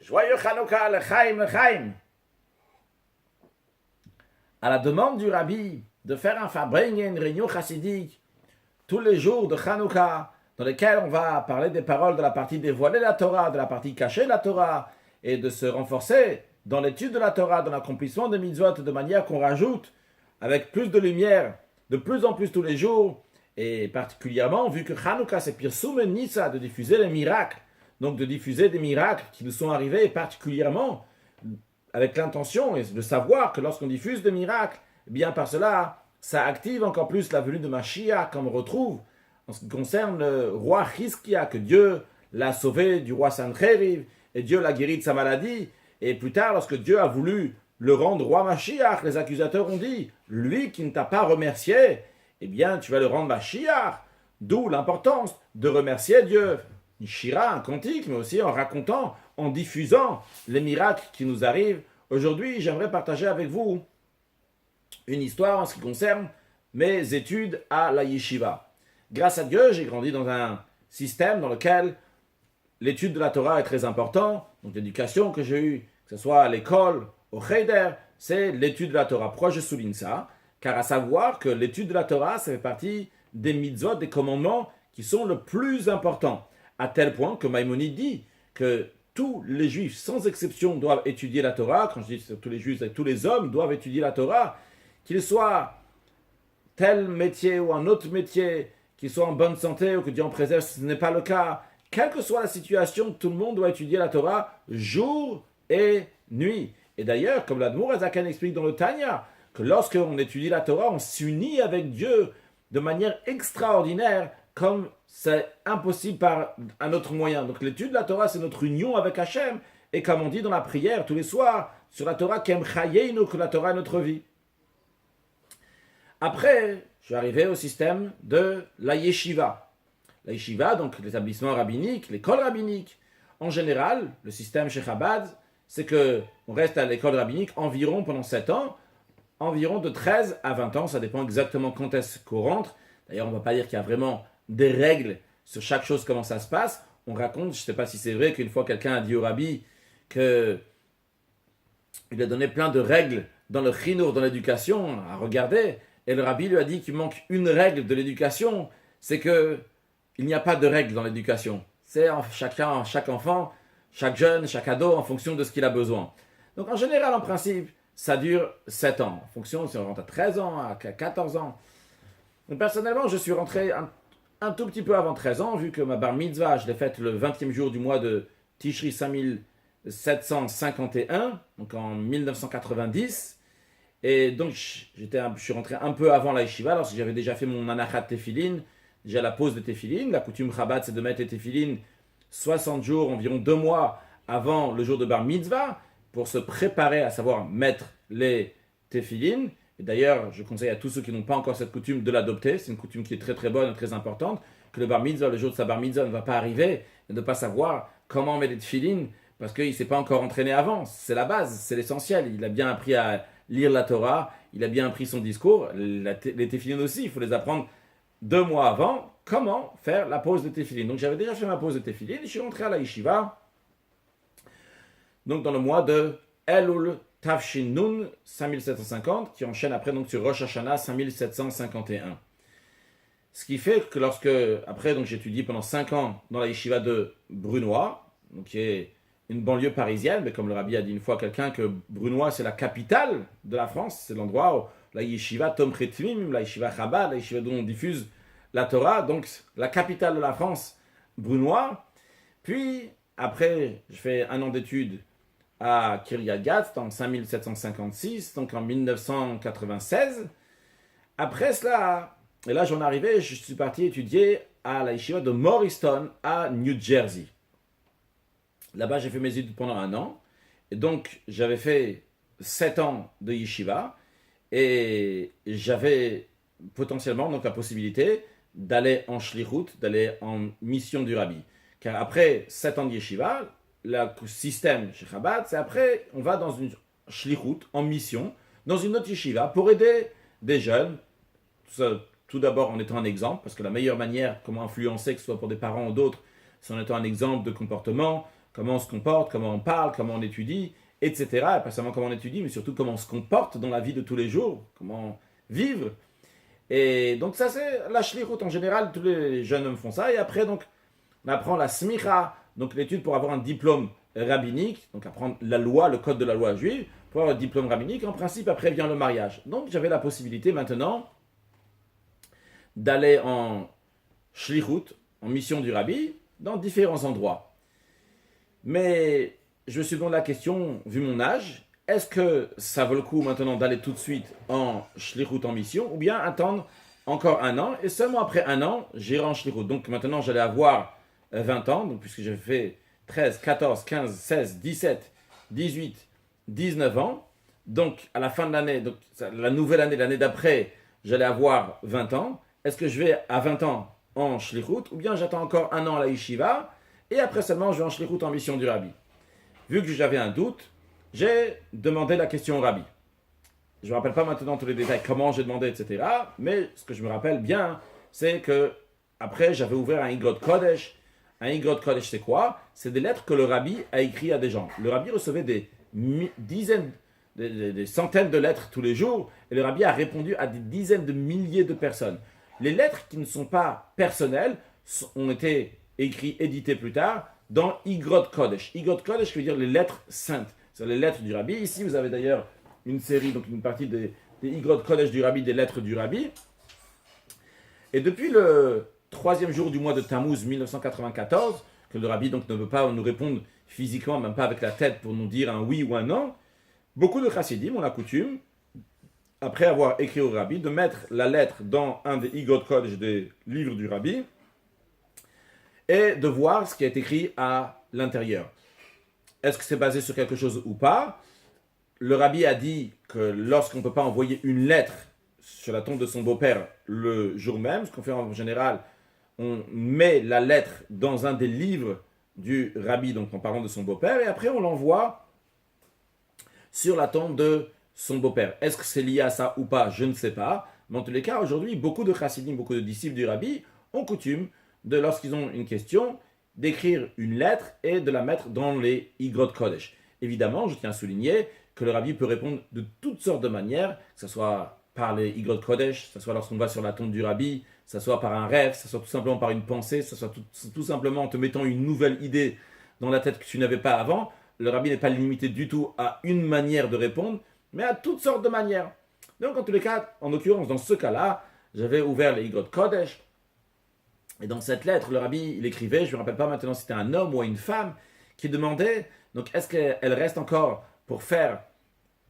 Joyeux Hanouka, l'Echaim, l'Echaim. À la demande du Rabbi de faire un Farbrengen, une réunion chassidique, tous les jours de Hanouka, dans lesquels on va parler des paroles de la partie dévoilée de la Torah, de la partie cachée de la Torah, et de se renforcer dans l'étude de la Torah, dans l'accomplissement des mitzvot, de manière qu'on rajoute, avec plus de lumière, de plus en plus tous les jours, et particulièrement, vu que Hanouka c'est Pirsum Nissa, de diffuser les miracles, donc de diffuser des miracles qui nous sont arrivés, et particulièrement avec l'intention et de savoir que lorsqu'on diffuse des miracles, eh bien par cela, ça active encore plus la venue de Mashiach, comme on retrouve en ce qui concerne le roi Hizkia, que Dieu l'a sauvé du roi Sancheriv, et Dieu l'a guéri de sa maladie. Et plus tard, lorsque Dieu a voulu le rendre roi Mashiach, les accusateurs ont dit, lui qui ne t'a pas remercié, eh bien tu vas le rendre Mashiach. D'où l'importance de remercier Dieu. Une shira, un cantique, mais aussi en racontant, en diffusant les miracles qui nous arrivent. Aujourd'hui, j'aimerais partager avec vous une histoire en ce qui concerne mes études à la yeshiva. Grâce à Dieu, j'ai grandi dans un système dans lequel l'étude de la Torah est très importante. Donc l'éducation que j'ai eue, que ce soit à l'école, au cheder, c'est l'étude de la Torah. Pourquoi je souligne ça? Car à savoir que l'étude de la Torah, ça fait partie des mitzvot, des commandements qui sont le plus importants. À tel point que Maïmonide dit que tous les juifs, sans exception, doivent étudier la Torah. Quand je dis tous les juifs, tous les hommes doivent étudier la Torah, qu'ils soient tel métier ou un autre métier, qu'ils soient en bonne santé ou que Dieu en préserve, ce n'est pas le cas. Quelle que soit la situation, tout le monde doit étudier la Torah jour et nuit. Et d'ailleurs, comme l'Admour Azakan explique dans le Tanya, que lorsqu'on étudie la Torah, on s'unit avec Dieu de manière extraordinaire, comme c'est impossible par un autre moyen. Donc l'étude de la Torah, c'est notre union avec Hachem. Et comme on dit dans la prière tous les soirs, sur la Torah, Kem Chayeinu, que la Torah est notre vie. Après, je suis arrivé au système de la yeshiva. La yeshiva, donc l'établissement rabbinique, l'école rabbinique. En général, le système chez Chabad, c'est qu'on reste à l'école rabbinique environ pendant 7 ans, environ de 13 à 20 ans, ça dépend exactement quand est-ce qu'on rentre. D'ailleurs, on ne va pas dire qu'il y a vraiment des règles sur chaque chose, comment ça se passe. On raconte, je ne sais pas si c'est vrai, qu'une fois quelqu'un a dit au rabbi qu'il a donné plein de règles dans le chinour, dans l'éducation, à regarder. Et le rabbi lui a dit qu'il manque une règle de l'éducation, c'est qu'il n'y a pas de règle dans l'éducation. C'est chaque enfant, chaque jeune, chaque ado, en fonction de ce qu'il a besoin. Donc en général, en principe, ça dure 7 ans. En fonction si on rentre à 13 ans, à 14 ans. Donc personnellement, je suis rentré un tout petit peu avant 13 ans, vu que ma bar mitzvah, je l'ai faite le 20e jour du mois de Tishri 5751, donc en 1990. Et donc, je suis rentré un peu avant la yeshiva, lorsque j'avais déjà fait mon anachat tefilin, déjà la pause de tefilin. La coutume Chabad, c'est de mettre les tefilin 60 jours, environ 2 mois avant le jour de bar mitzvah, pour se préparer à savoir mettre les tefilin. Et d'ailleurs, je conseille à tous ceux qui n'ont pas encore cette coutume de l'adopter. C'est une coutume qui est très très bonne et très importante, que le bar mitzvah, le jour de sa bar mitzvah, ne va pas arriver et ne pas savoir comment mettre les tefilin, parce qu'il ne s'est pas encore entraîné avant. C'est la base, c'est l'essentiel. Il a bien appris à lire la Torah, il a bien appris son discours. Les tefilin aussi, il faut les apprendre 2 mois avant. Comment faire la pause de tefilin? Donc j'avais déjà fait ma pause de tefilin et je suis rentré à la yeshiva. Donc dans le mois de Elul Tafshin Nun 5750, qui enchaîne après donc sur Rosh Hashanah 5751. Ce qui fait que lorsque, après donc j'étudie pendant 5 ans dans la yeshiva de Brunois, donc qui est une banlieue parisienne, mais comme le rabbi a dit une fois à quelqu'un que Brunois c'est la capitale de la France, c'est l'endroit où la yeshiva Tom Chetmim, la yeshiva Chabad, la yeshiva dont on diffuse la Torah, donc la capitale de la France, Brunois. Puis après, je fais 1 an d'études à Kiryat Gat en 5756, donc en 1996. Après cela, et là j'en arrivais, je suis parti étudier à la yeshiva de Morristown à New Jersey. Là-bas, j'ai fait mes études pendant 1 an. Et donc, j'avais fait 7 ans de yeshiva. Et j'avais potentiellement donc la possibilité d'aller en shlichut, d'aller en mission du rabbi. Car après 7 ans de yeshiva, le système chez Chabad, c'est après, on va dans une shlichut, en mission, dans une autre yeshiva, pour aider des jeunes. Tout d'abord en étant un exemple, parce que la meilleure manière, comment influencer, que ce soit pour des parents ou d'autres, c'est en étant un exemple de comportement, comment on se comporte, comment on parle, comment on étudie, etc. Et pas seulement comment on étudie, mais surtout comment on se comporte dans la vie de tous les jours, comment vivre. Et donc ça c'est la shlichut en général, tous les jeunes hommes font ça. Et après donc on apprend la smicha, donc l'étude pour avoir un diplôme rabbinique, donc apprendre la loi, le code de la loi juive, pour avoir un diplôme rabbinique. En principe après vient le mariage. Donc j'avais la possibilité maintenant d'aller en shlichut, en mission du rabbi, dans différents endroits. Mais je me suis posé la question, vu mon âge, est-ce que ça vaut le coup maintenant d'aller tout de suite en shlichut, en mission, ou bien attendre encore un an, et seulement après un an, j'irai en shlichut. Donc maintenant, j'allais avoir 20 ans, donc puisque j'ai fait 13, 14, 15, 16, 17, 18, 19 ans. Donc à la fin de l'année, donc la nouvelle année, l'année d'après, j'allais avoir 20 ans. Est-ce que je vais à 20 ans en shlichut, ou bien j'attends encore un an à la yeshiva, et après seulement je vais en shlichut, en mission du rabbi. Vu que j'avais un doute, j'ai demandé la question au rabbi. Je ne me rappelle pas maintenant tous les détails, comment j'ai demandé, etc. Mais ce que je me rappelle bien, c'est que après j'avais ouvert un Igrot Kodesh. Un Igrot Kodesh, c'est quoi? C'est des lettres que le rabbi a écrites à des gens. Le rabbi recevait des dizaines, des centaines de lettres tous les jours, et le rabbi a répondu à des dizaines de milliers de personnes. Les lettres qui ne sont pas personnelles ont été écrites, éditées plus tard, dans Igrot Kodesh. Igrot Kodesh veut dire les lettres saintes. C'est les lettres du rabbi. Ici, vous avez d'ailleurs une série, donc une partie des Igrot Kodesh du rabbi, des lettres du rabbi. Et depuis le 3e jour du mois de Tammuz 1994, que le rabbi donc ne veut pas nous répondre physiquement, même pas avec la tête pour nous dire un oui ou un non, beaucoup de chassidim ont la coutume, après avoir écrit au rabbi, de mettre la lettre dans un des Igrot Kodesh des livres du rabbi, et de voir ce qui est écrit à l'intérieur. Est-ce que c'est basé sur quelque chose ou pas? Le rabbi a dit que lorsqu'on ne peut pas envoyer une lettre sur la tombe de son beau-père le jour même, ce qu'on fait en général, on met la lettre dans un des livres du rabbi, donc en parlant de son beau-père, et après on l'envoie sur la tombe de son beau-père. Est-ce que c'est lié à ça ou pas? Je ne sais pas. Mais en tous les cas, aujourd'hui, beaucoup de chassidim, beaucoup de disciples du rabbi ont coutume de, lorsqu'ils ont une question, d'écrire une lettre et de la mettre dans les Igrot Kodesh. Évidemment, je tiens à souligner que le rabbi peut répondre de toutes sortes de manières, que ce soit par les Igrot Kodesh, que ce soit lorsqu'on va sur la tombe du rabbi, que ce soit par un rêve, que ce soit tout simplement par une pensée, que ce soit tout simplement en te mettant une nouvelle idée dans la tête que tu n'avais pas avant. Le rabbi n'est pas limité du tout à une manière de répondre, mais à toutes sortes de manières. Donc en tous les cas, en l'occurrence, dans ce cas-là, j'avais ouvert les Igrot Kodesh, et dans cette lettre, le rabbi, il écrivait, je ne me rappelle pas maintenant si c'était un homme ou une femme, qui demandait, donc est-ce qu'elle reste encore pour faire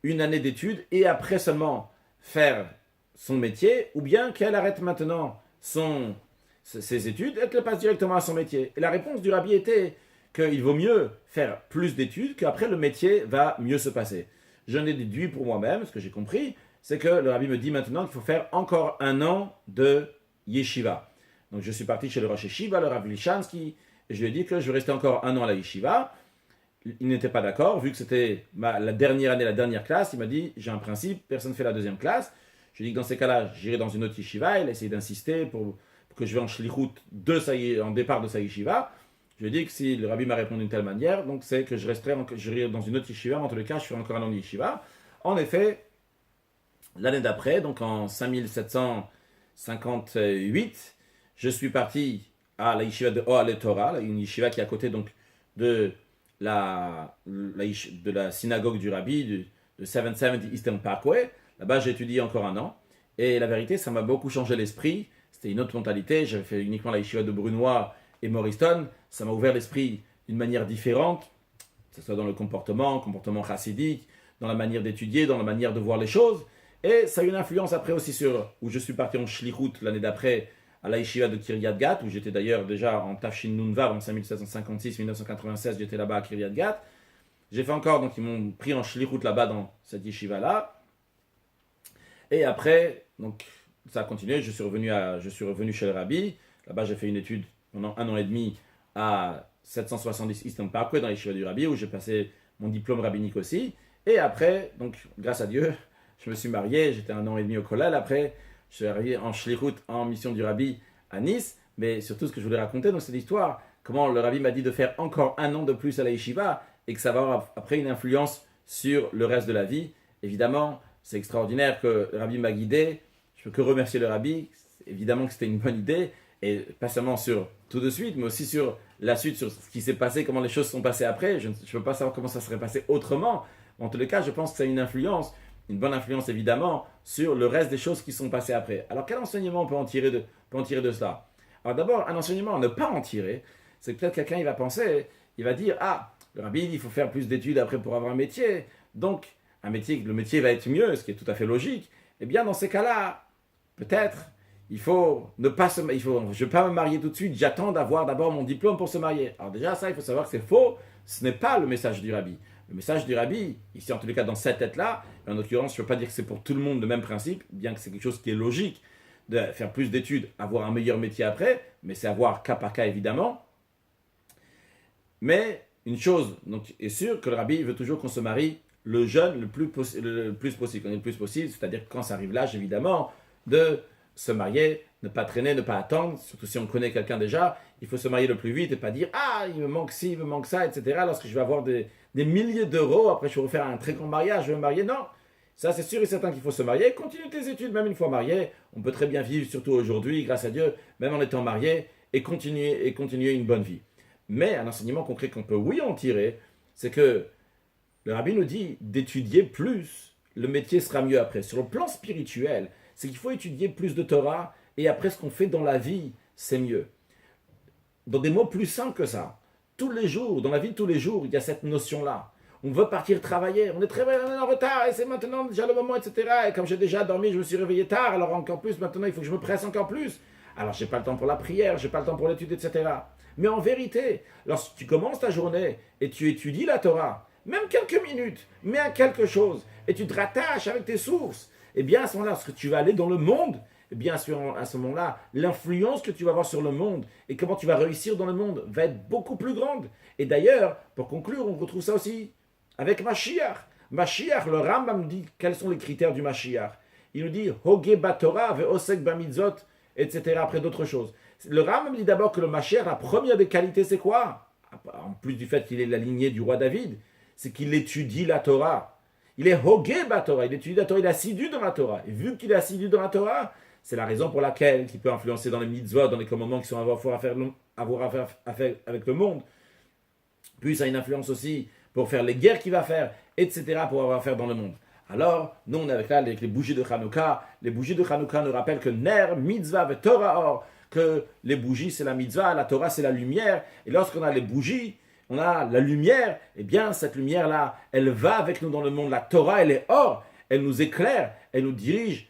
une année d'études et après seulement faire son métier, ou bien qu'elle arrête maintenant ses études et qu'elle passe directement à son métier. Et la réponse du rabbi était qu'il vaut mieux faire plus d'études, qu'après le métier va mieux se passer. J'en ai déduit pour moi-même, ce que j'ai compris, c'est que le rabbi me dit maintenant qu'il faut faire encore un an de yeshiva. Donc je suis parti chez le Rosh Yeshiva, le Rav Lishansky, et je lui ai dit que je vais rester encore un an à la yeshiva. Il n'était pas d'accord, vu que c'était la dernière année, la dernière classe. Il m'a dit, j'ai un principe, personne ne fait la deuxième classe. Je lui ai dit que dans ces cas-là, j'irai dans une autre yeshiva. Il a essayé d'insister pour que je vais en shlichut en départ de sa yeshiva. Je lui ai dit que si le rabbi m'a répondu d'une telle manière, donc c'est que j'irai dans une autre yeshiva, mais en tous les cas, je ferai encore un an de yeshiva. En effet, l'année d'après, donc en 5758, je suis parti à la yeshiva de Ohale Torah, une yeshiva qui est à côté donc de la synagogue du rabbi de 770 Eastern Parkway. Là-bas, j'ai étudié encore un an. Et la vérité, ça m'a beaucoup changé l'esprit. C'était une autre mentalité. J'avais fait uniquement la yeshiva de Brunois et Morriston. Ça m'a ouvert l'esprit d'une manière différente, que ce soit dans le comportement chassidique, dans la manière d'étudier, dans la manière de voir les choses. Et ça a eu une influence après aussi sur où je suis parti en shlichut l'année d'après, à la yeshiva de Kiryat Gat, où j'étais d'ailleurs déjà en Tafshin Nun Vav en 5756-1996, j'étais là-bas à Kiryat Gat. J'ai fait encore, donc ils m'ont pris en shlichut là-bas dans cette yeshiva-là. Et après, donc ça a continué, je suis revenu chez le rabbi. Là-bas, j'ai fait une étude pendant un an et demi à 770 Eastern Parkway, dans la yeshiva du rabbi, où j'ai passé mon diplôme rabbinique aussi. Et après, donc grâce à Dieu, je me suis marié, j'étais un an et demi au Kollel. Après, je suis arrivé en shlichut, en mission du rabbi à Nice, mais surtout ce que je voulais raconter dans cette histoire, comment le rabbi m'a dit de faire encore un an de plus à la yeshiva et que ça va avoir après une influence sur le reste de la vie. Évidemment, c'est extraordinaire que le rabbi m'a guidé. Je peux que remercier le rabbi. Évidemment que c'était une bonne idée. Et pas seulement sur tout de suite, mais aussi sur la suite, sur ce qui s'est passé, comment les choses sont passées après. Je ne peux pas savoir comment ça serait passé autrement. En tous les cas, je pense que ça a une influence, une bonne influence évidemment, sur le reste des choses qui sont passées après. Alors quel enseignement on peut en tirer de cela? Alors d'abord, un enseignement à ne pas en tirer, c'est que peut-être quelqu'un il va penser, il va dire, ah, le rabbi il faut faire plus d'études après pour avoir un métier, donc le métier va être mieux, ce qui est tout à fait logique. Eh bien dans ces cas-là, peut-être, je ne vais pas me marier tout de suite, j'attends d'avoir d'abord mon diplôme pour se marier. Alors déjà ça, il faut savoir que c'est faux, ce n'est pas le message du rabbi. Le message du rabbi, ici en tous les cas dans cette tête-là, en l'occurrence je ne veux pas dire que c'est pour tout le monde le même principe, bien que c'est quelque chose qui est logique de faire plus d'études, avoir un meilleur métier après, mais c'est avoir cas par cas évidemment. Mais une chose donc, est sûre, que le rabbi veut toujours qu'on se marie le jeune le plus possible, c'est-à-dire quand ça arrive l'âge évidemment de se marier, ne pas traîner, ne pas attendre, surtout si on connaît quelqu'un déjà, il faut se marier le plus vite et pas dire « Ah, il me manque ci, il me manque ça, etc. » Lorsque je vais avoir des milliers d'euros, après je vais refaire un très grand mariage, je vais me marier. Non, ça c'est sûr et certain qu'il faut se marier. Continue tes études, même une fois marié. On peut très bien vivre, surtout aujourd'hui, grâce à Dieu, même en étant marié, et continuer une bonne vie. Mais un enseignement concret qu'on peut, oui, en tirer, c'est que le rabbi nous dit d'étudier plus, le métier sera mieux après. Sur le plan spirituel, c'est qu'il faut étudier plus de Torah, et après ce qu'on fait dans la vie, c'est mieux. Dans des mots plus simples que ça, tous les jours, dans la vie de tous les jours, il y a cette notion-là. On veut partir travailler, on est en retard, et c'est maintenant déjà le moment, etc. Et comme j'ai déjà dormi, je me suis réveillé tard, alors encore plus, maintenant il faut que je me presse encore plus. Alors j'ai pas le temps pour la prière, j'ai pas le temps pour l'étude, etc. Mais en vérité, lorsque tu commences ta journée et tu étudies la Torah, même quelques minutes, mais à quelque chose, et tu te rattaches avec tes sources, eh bien à ce moment-là, lorsque tu vas aller dans le monde, eh bien à ce moment-là, l'influence que tu vas avoir sur le monde et comment tu vas réussir dans le monde va être beaucoup plus grande. Et d'ailleurs, pour conclure, on retrouve ça aussi avec Mashiach. Mashiach, le Rambam dit quels sont les critères du Mashiach. Il nous dit Hoge Batorah ve'osek bamitzot, etc. Après d'autres choses. Le Rambam dit d'abord que le Mashiach, la première des qualités, c'est quoi? En plus du fait qu'il est la lignée du roi David, c'est qu'il étudie la Torah. Il est Hoge Batorah, il étudie la Torah, il est assidu dans la Torah. Et vu qu'il est assidu dans la Torah, c'est la raison pour laquelle il peut influencer dans les mitzvot, dans les commandements qui sont avoir à faire avec le monde. Puis ça a une influence aussi pour faire les guerres qu'il va faire, etc. pour avoir à faire dans le monde. Alors, nous on est avec les bougies de Hanouka. Les bougies de Hanouka nous rappellent que Ner, Mitzvah et Torah Or, que les bougies c'est la mitzvah, la Torah c'est la lumière. Et lorsqu'on a les bougies, on a la lumière, et bien cette lumière-là, elle va avec nous dans le monde. La Torah, elle est or, elle nous éclaire, elle nous dirige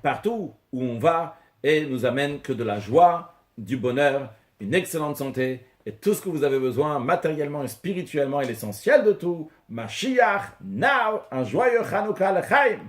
partout où on va et nous amène que de la joie, du bonheur, une excellente santé et tout ce que vous avez besoin matériellement et spirituellement et l'essentiel de tout, Mashiach, now, un joyeux Chanukah l'chaim.